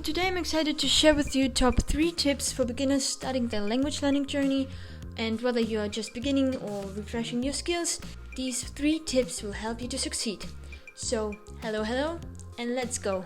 Today I'm excited to share with you top 3 tips for beginners starting their language learning journey. And whether you are just beginning or refreshing your skills, these 3 tips will help you to succeed. So, hello, and let's go.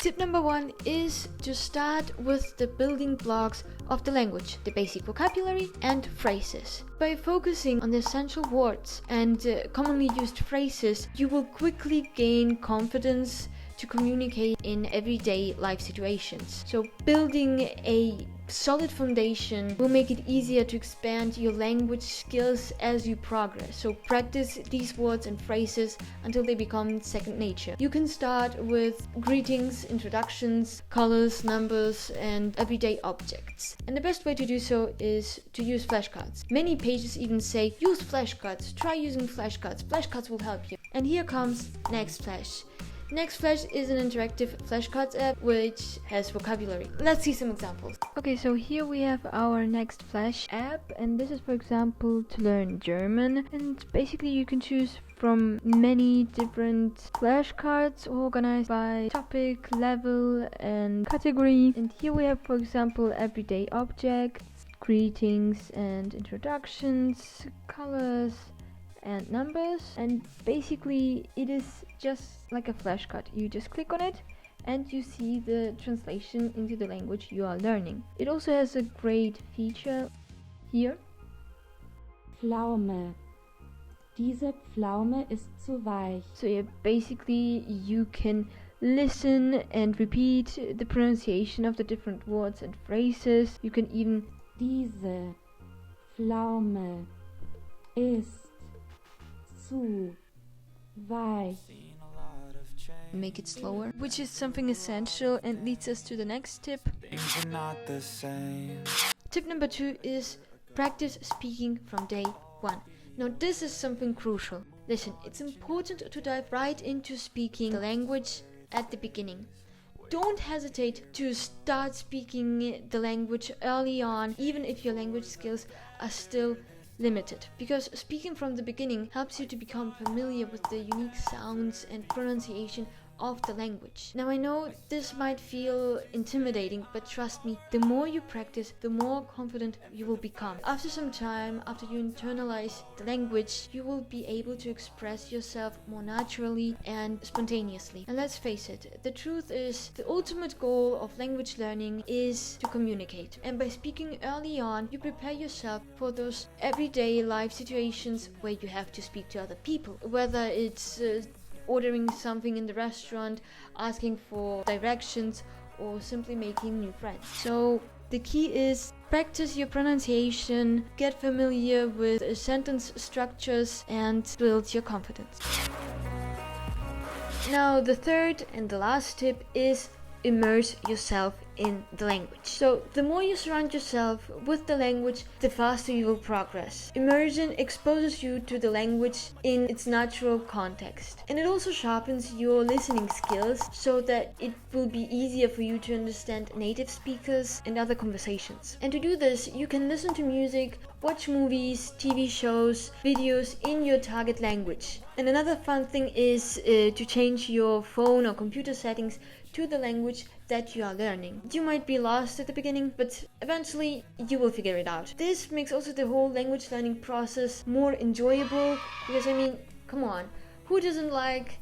Tip number 1 is to start with the building blocks of the language, the basic vocabulary and phrases. By focusing on the essential words and commonly used phrases, you will quickly gain confidence to communicate in everyday life situations. So building a solid foundation will make it easier to expand your language skills as you progress. So practice these words and phrases until they become second nature. You can start with greetings, introductions, colors, numbers, and everyday objects. And the best way to do so is to use flashcards. Many pages even say, use flashcards, try using flashcards. Flashcards will help you. And here comes Nextflash. Nextflash is an interactive flashcards app which has vocabulary. Let's see some examples. Okay, so here we have our Nextflash app, and this is, for example, to learn German. And basically you can choose from many different flashcards organized by topic, level, and category. And here we have, for example, everyday objects, greetings and introductions, colors, and numbers. And basically it is just like a flashcard. You just click on it and you see the translation into the language you are learning. It also has a great feature here. Pflaume. Diese Pflaume ist zu weich. So yeah, basically you can listen and repeat the pronunciation of the different words and phrases. You can even Diese Pflaume ist zu weich. Make it slower, which is something essential and leads us to the next tip. Tip number 2 is practice speaking from day 1. Now this is something crucial. Listen, it's important to dive right into speaking the language at the beginning. Don't hesitate to start speaking the language early on, even if your language skills are still limited, because speaking from the beginning helps you to become familiar with the unique sounds and pronunciation of the language. Now I know this might feel intimidating, but trust me, the more you practice, the more confident you will become. After some time, after you internalize the language, you will be able to express yourself more naturally and spontaneously. And let's face it, the truth is, the ultimate goal of language learning is to communicate. And by speaking early on, you prepare yourself for those everyday life situations where you have to speak to other people, whether it's ordering something in the restaurant, asking for directions, or simply making new friends. So the key is practice your pronunciation, get familiar with sentence structures, and build your confidence. Now the third and the last tip is immerse yourself in the language. So the more you surround yourself with the language, the faster you will progress. Immersion exposes you to the language in its natural context, and it also sharpens your listening skills so that it will be easier for you to understand native speakers and other conversations. And to do this, you can listen to music, watch movies, TV shows, videos in your target language. And another fun thing is to change your phone or computer settings to the language that you are learning. You might be lost at the beginning, but eventually you will figure it out. This makes also the whole language learning process more enjoyable, because I mean, come on, who doesn't like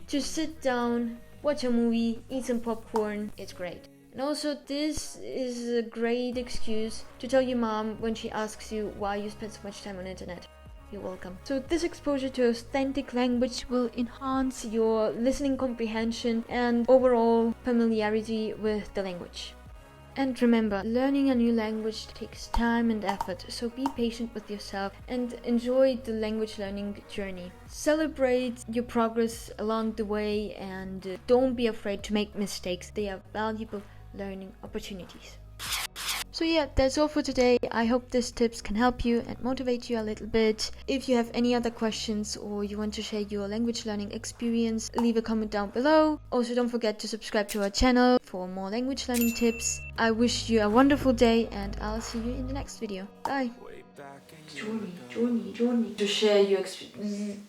to sit down, watch a movie, eat some popcorn? It's great. And also this is a great excuse to tell your mom when she asks you why you spend so much time on the internet. You're welcome. So this exposure to authentic language will enhance your listening comprehension and overall familiarity with the language. And remember, learning a new language takes time and effort, so be patient with yourself and enjoy the language learning journey. Celebrate your progress along the way, and don't be afraid to make mistakes. They are valuable learning opportunities. So yeah, that's all for today. I hope these tips can help you and motivate you a little bit. If you have any other questions or you want to share your language learning experience, leave a comment down below. Also, don't forget to subscribe to our channel for more language learning tips. I wish you a wonderful day, and I'll see you in the next video. Bye. Journey. To share your experience.